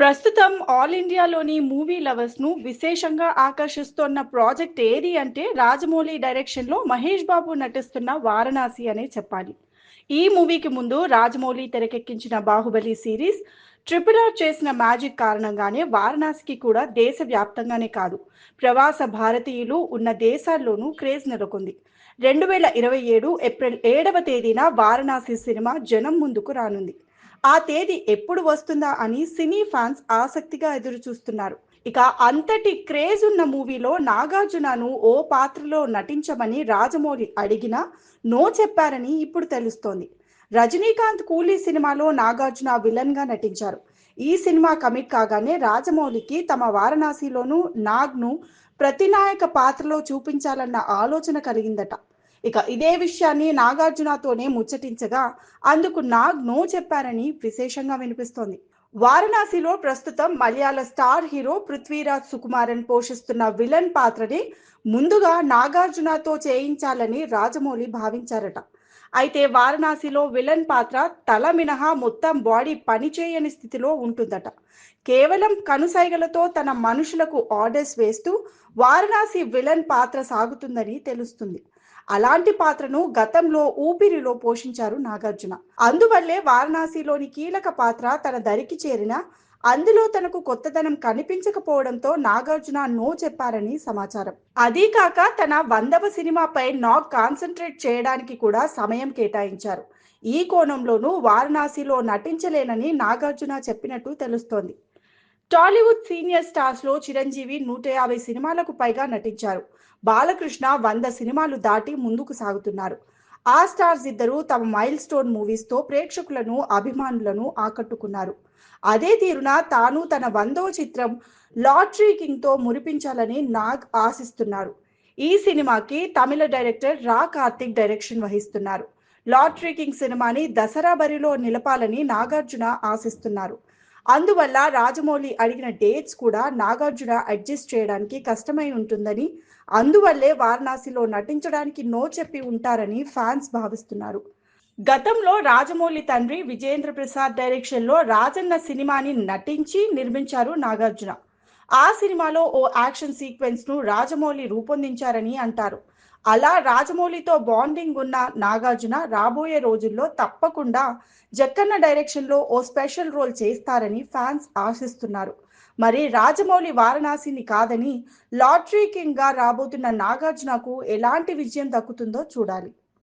ప్రస్తుతం ఆల్ ఇండియాలోని మూవీ లవర్స్‌ను విశేషంగా ఆకర్షిస్తోన్న ప్రాజెక్ట్ ఏది అంటే రాజమౌళి డైరెక్షన్‌లో మహేష్ బాబు నటిస్తున్న 'వారణాసి' అనే చెప్పాలి. ఈ మూవీకి ముందు రాజమౌళి తెరకెక్కించిన 'బాహుబలి' సిరీస్, 'ట్రిపుల్ ఆర్' చేసిన మ్యాజిక్ కారణంగానే 'వారణాసి'కి కూడా దేశవ్యాప్తంగానే కాదు, ప్రవాస భారతీయులు ఉన్న దేశాల్లోనూ క్రేజ్ నెలకొంది. 2027 ఏప్రిల్ 7వ తేదీన 'వారణాసి' సినిమా జనం ముందుకు రానుంది. ఆ తేదీ ఎప్పుడు వస్తుందా అని సినీ ఫ్యాన్స్ ఆసక్తిగా ఎదురుచూస్తున్నారు. ఇక అంతటి క్రేజ్ ఉన్న మూవీలో నాగార్జునను ఓ పాత్రలో నటించమని రాజమౌళి అడిగినా నో చెప్పారని ఇప్పుడు తెలుస్తోంది. రజనీకాంత్ 'కూలీ' సినిమాలో నాగార్జున విలన్ గా నటించారు. ఈ సినిమా కమిట్ కాగానే రాజమౌళికి తమ 'వారణాసిలోను' నాగ్ను ప్రతినాయక పాత్రలో చూపించాలన్న ఆలోచన కలిగిందట. ఇక ఇదే విషయాన్ని నాగార్జునతోనే ముచ్చటించగా అందుకు నాగ్ నో చెప్పారని విశేషంగా వినిపిస్తోంది. వారణాసిలో ప్రస్తుతం మలయాళ స్టార్ హీరో పృథ్వీరాజ్ సుకుమారన్ పోషిస్తున్న విలన్ పాత్రని ముందుగా నాగార్జునతో చేయించాలని రాజమౌళి భావించారట. అయితే వారణాసిలో విలన్ పాత్ర తల మినహా మొత్తం బాడీ పనిచేయని స్థితిలో ఉంటుందట. కేవలం కనుసైగలతో తన మనుషులకు ఆర్డర్స్ వేస్తూ వారణాసి విలన్ పాత్ర సాగుతుందని తెలుస్తుంది. అలాంటి పాత్రను గతంలో 'ఊపిరి'లో పోషించారు నాగార్జున. అందువల్లే వారణాసిలోని కీలక పాత్ర తన దరికి చేరినా అందులో తనకు కొత్తదనం కనిపించకపోవడంతో నాగార్జున నో చెప్పారని సమాచారం. అదీ కాక తన 100వ సినిమాపై నాగ్ కాన్సంట్రేట్ చేయడానికి కూడా సమయం కేటాయించారు. ఈ కోణంలోనూ వారణాసిలో నటించలేనని నాగార్జున చెప్పినట్టు తెలుస్తోంది. టాలీవుడ్ సీనియర్ స్టార్స్ లో చిరంజీవి 150 సినిమాలకు పైగా నటించారు. బాలకృష్ణ 100 సినిమాలు దాటి ముందుకు సాగుతున్నారు. ఆ స్టార్స్ ఇద్దరు తమ మైల్ స్టోన్ మూవీస్ తో ప్రేక్షకులను, అభిమానులను ఆకట్టుకున్నారు. అదే తీరున తాను తన 100వ చిత్రం 'లాటరీ కింగ్' తో మురిపించాలని నాగ్ ఆశిస్తున్నారు. ఈ సినిమాకి తమిళ డైరెక్టర్ రా కార్తిక్ డైరెక్షన్ వహిస్తున్నారు. 'లాటరీ కింగ్' సినిమాని దసరా బరిలో నిలపాలని నాగార్జున ఆశిస్తున్నారు. అందువల్ల రాజమౌళి అడిగిన డేట్స్ కూడా నాగార్జున అడ్జస్ట్ చేయడానికి కష్టమై ఉంటుందని, అందువల్లే వారణాసిలో నటించడానికి నో చెప్పి ఉంటారని ఫ్యాన్స్ భావిస్తున్నారు. గతంలో రాజమౌళి తండ్రి విజేంద్ర ప్రసాద్ డైరెక్షన్లో 'రాజన్న' సినిమాని నటించి నిర్మించారు నాగార్జున. ఆ సినిమాలో ఓ యాక్షన్ సీక్వెన్స్ ను రాజమౌళి రూపొందించారని అంటారు. అలా రాజమౌళితో బాండింగ్ ఉన్న నాగార్జున రాబోయే రోజుల్లో తప్పకుండా జక్కన్న డైరెక్షన్లో ఓ స్పెషల్ రోల్ చేస్తారని ఫ్యాన్స్ ఆశిస్తున్నారు. మరి రాజమౌళి 'వారణాసిని' కాదని 'లాటరీ కింగ్' గా రాబోతున్న నాగార్జునకు ఎలాంటి విజయం దక్కుతుందో చూడాలి.